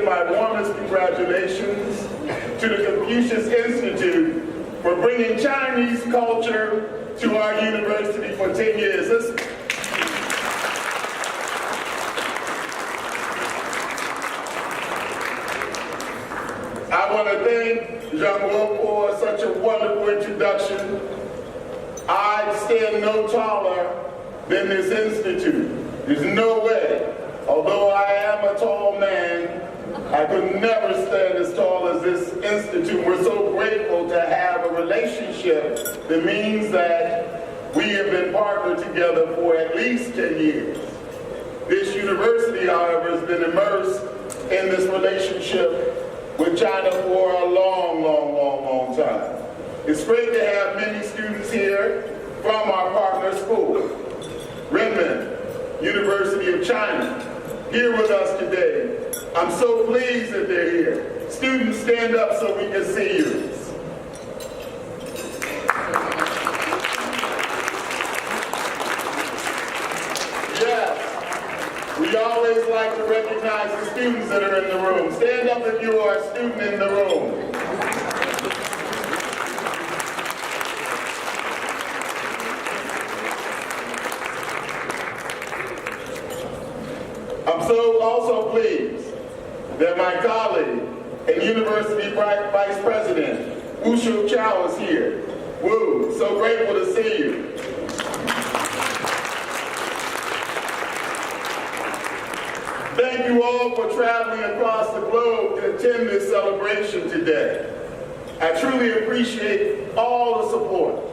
my warmest congratulations to the Confucius Institute for bringing Chinese culture to our university for 10 years. I want to thank Jean-Luc for such a wonderful introduction. I stand no taller than this institute. There's no way, although I am a tall man, I could never stand as tall as this institute. We're so grateful to have a relationship that means that we have been partnered together for at least 10 years. This university, however, has been immersed in this relationship with China for a long time. It's great to have many students here from our partner school, Renmin, University of China, here with us today. I'm so pleased that they're here. Students, stand up so we can see you. Yes, we always like to recognize the students that are in the room. Stand up if you are a student in the room. I'm so also pleased that my colleague and University Vice President, Wu Shu Chow, is here. Wu, so grateful to see you. Thank you all for traveling across the globe to attend this celebration today. I truly appreciate all the support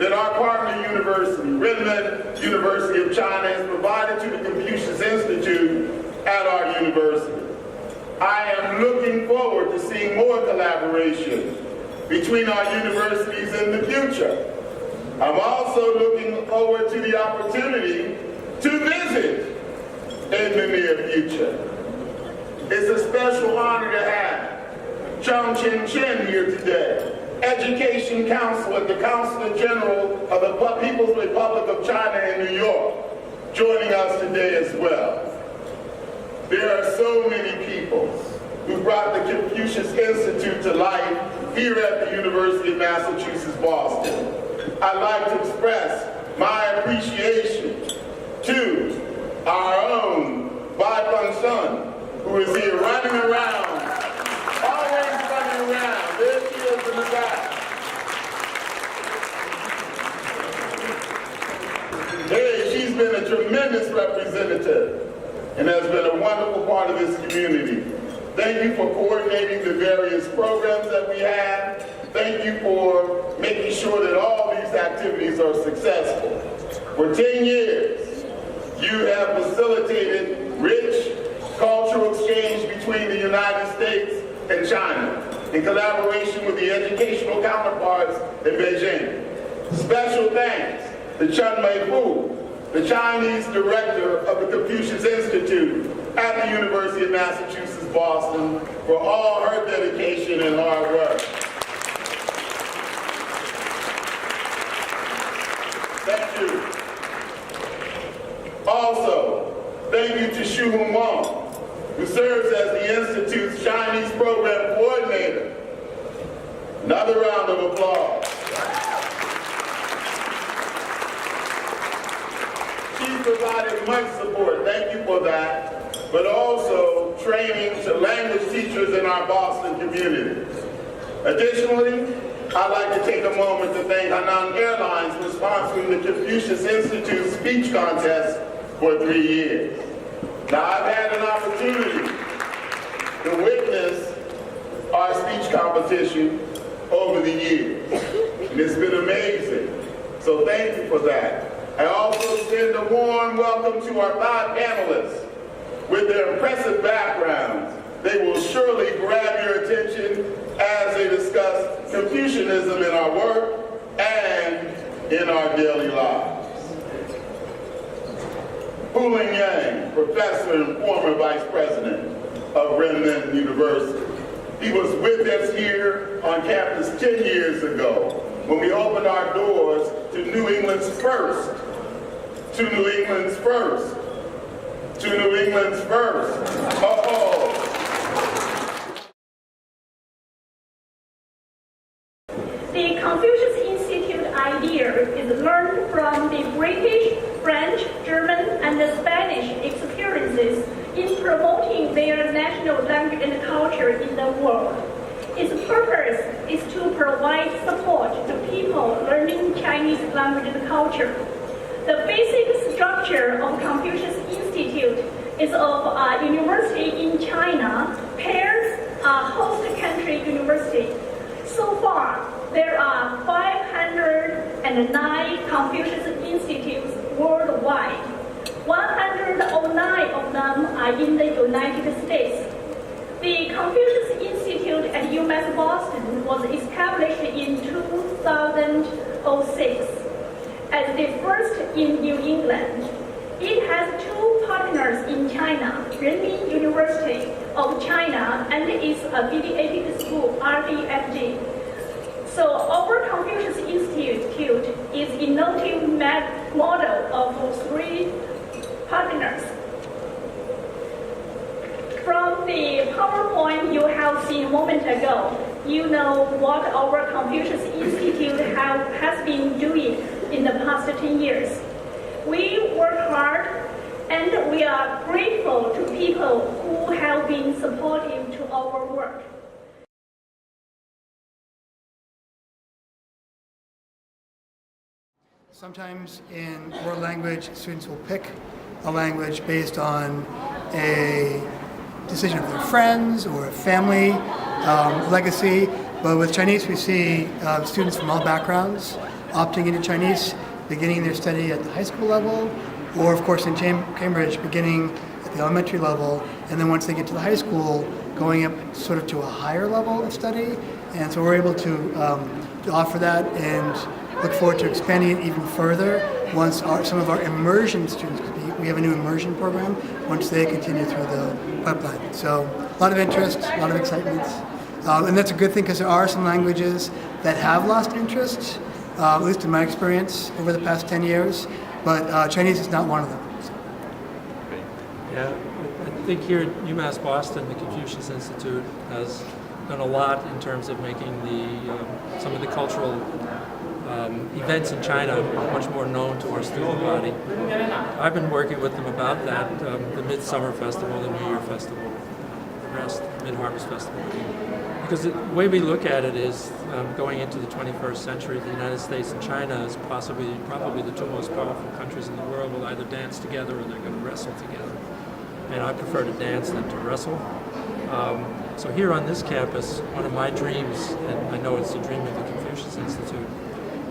that our partner university, Renmin University of China, has provided to the Confucius Institute at our university. I am looking forward to seeing more collaboration between our universities in the future. I'm also looking forward to the opportunity to visit in the near future. It's a special honor to have Chong Chin Chen here today, Education Counsel at the Consulate General of the People's Republic of China in New York, joining us today as well. There are so many people who brought the Confucius Institute to life here at the University of Massachusetts, Boston. I'd like to express my appreciation to our own Bai Feng Sun, who is here running around, always running around. There she is in the back. Hey, she's been a tremendous representative and has been a wonderful part of this community. Thank you for coordinating the various programs that we have. Thank you for making sure that all these activities are successful. For 10 years, you have facilitated rich cultural exchange between the United States and China in collaboration with the educational counterparts in Beijing. Special thanks to Chen Mei-Fu, the Chinese director of the Confucius Institute at the University of Massachusetts, Boston, for all her dedication and hard work. Thank you. Also, thank you to Xu Hong Wang, who serves as the Institute's Chinese Program Coordinator. Another round of applause. She's provided much support, thank you for that, but also training to language teachers in our Boston community. Additionally, I'd like to take a moment to thank Hainan Airlines for sponsoring the Confucius Institute Speech Contest for 3 years. Now, I've had an opportunity to witness our speech competition over the years, and it's been amazing. So thank you for that. I also extend a warm welcome to our 5 panelists. With their impressive backgrounds, they will surely grab your attention as they discuss Confucianism in our work and in our daily lives. Hu-Ling Yang, professor and former vice president of Renmin University. He was with us here on campus 10 years ago when we opened our doors to New England's first, to New England's first, to New England's first. Oh. The Confucius Institute idea is learned from the British, French, German, and the Spanish experiences in promoting their national language and culture in the world. Its purpose is to provide support to people learning Chinese language and culture. The basic structure of Confucius Institute is of a university in China paired a host country university. So far, there are 509 Confucius Institutes worldwide. 109 of them are in the United States. The Confucius Institute at UMass Boston was established in 2006 as the first in New England. It has two partners in China, Renmin University of China and its affiliated school, RDFG. So our Confucius Institute is a innovative model of three partners. From the PowerPoint you have seen a moment ago, you know what our Confucius Institute has been doing in the past 10 years. We work hard and we are grateful to people who have been supportive to our work. Sometimes in world language, students will pick a language based on a decision of their friends or a family legacy. But with Chinese, we see students from all backgrounds opting into Chinese, beginning their study at the high school level, or of course in Cambridge, beginning at the elementary level, and then once they get to the high school, going up sort of to a higher level of study. And so we're able to offer that and look forward to expanding it even further once some of our immersion students, we have a new immersion program, once they continue through the pipeline. So a lot of interest, a lot of excitement. And that's a good thing because there are some languages that have lost interest, at least in my experience over the past 10 years, but Chinese is not one of them. So. Yeah, I think here at UMass Boston, the Confucius Institute has done a lot in terms of making some of the cultural events in China much more known to our student body. I've been working with them about that, the Midsummer Festival, the New Year Festival, the rest, Mid-Harvest Festival. Because the way we look at it is going into the 21st century, the United States and China is probably the two most powerful countries in the world will either dance together or they're going to wrestle together. And I prefer to dance than to wrestle. So here on this campus, one of my dreams, and I know it's the dream of the Confucius Institute,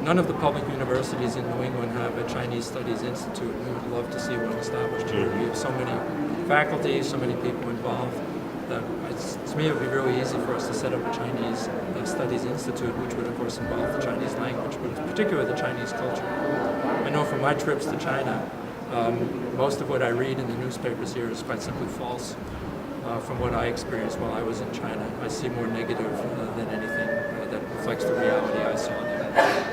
none of the public universities in New England have a Chinese Studies Institute. We would love to see one established here. We have so many faculty, so many people involved, that to me it would be really easy for us to set up a Chinese Studies Institute, which would of course involve the Chinese language, but particularly the Chinese culture. I know from my trips to China, most of what I read in the newspapers here is quite simply false. From what I experienced while I was in China, I see more negative than anything that reflects the reality I saw there.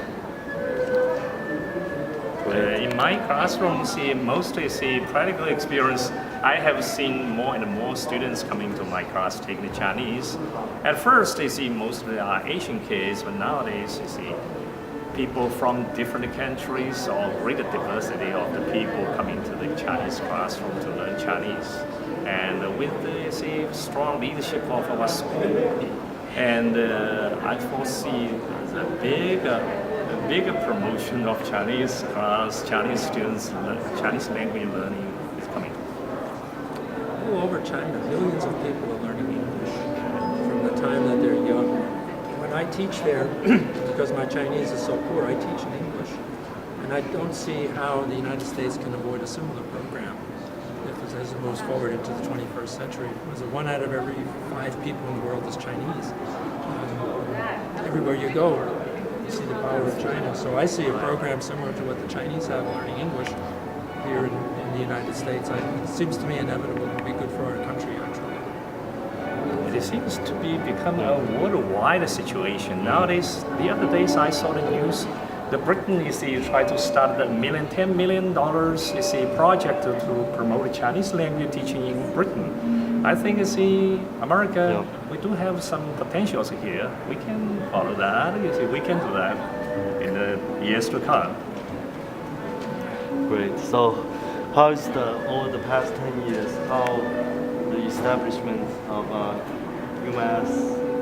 In my classroom, mostly practical experience. I have seen more and more students coming to my class taking Chinese. At first, mostly are Asian kids, but nowadays, people from different countries or greater diversity of the people coming to the Chinese classroom to learn Chinese. And with the strong leadership of our school, and I foresee the bigger promotion of Chinese class, Chinese students, Chinese language learning is coming. All over China, millions of people are learning English from the time that they're young. When I teach there, because my Chinese is so poor, I teach in English. And I don't see how the United States can avoid a similar program as it moves forward into the 21st century. Because 1 out of every 5 people in the world is Chinese. Everywhere you go, you see the power of China. So I see a program similar to what the Chinese have learning English here in the United States. It seems to me inevitable to be good for our country, actually. It seems to become a worldwide situation. Nowadays, the other days I saw the news, the Britain try to start the $10 million project to promote Chinese language teaching in Britain. I think you see America, Yeah. we do have some potentials here. We can follow that. You see, we can do that in the years to come. Great. So, how is over the past 10 years, how the establishment of UMass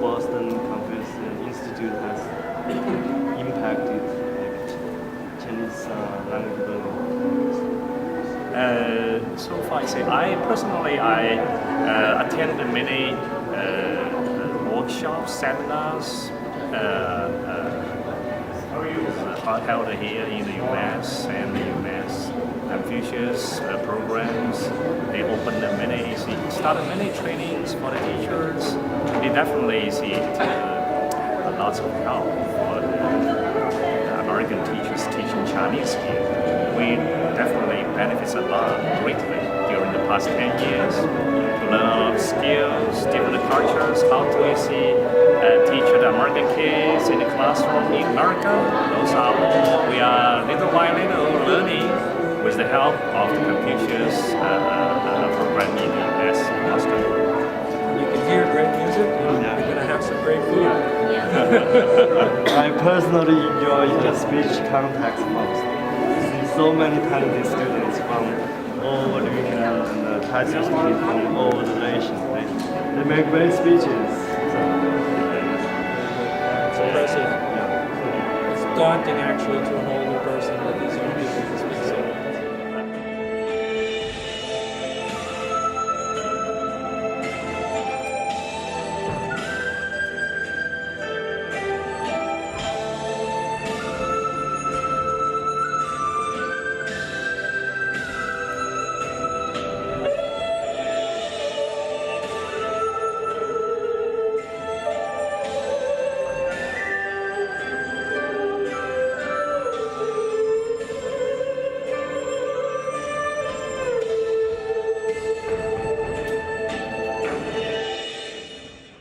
Boston Confucius Institute has impacted like, Chinese language learning? So far, I personally attended many workshops, seminars held here in the U.S. and the U.S. Confucius programs. They opened started many trainings for the teachers. They definitely see lots of help for the American teachers teaching Chinese here. We definitely benefits a lot greatly during the past 10 years to learn a lot of skills, different cultures, how do we teach the American kids in the classroom in America. Those are all we are little by little learning with the help of the Confucius program in the U.S. Boston. You can hear great music, and Yeah. you're going to have some great food. I personally enjoy the speech context most. See so many talented students from all over the region and Chinese kids from all over the nation. They make great speeches. So, It's impressive. yeah. It's daunting, actually, to an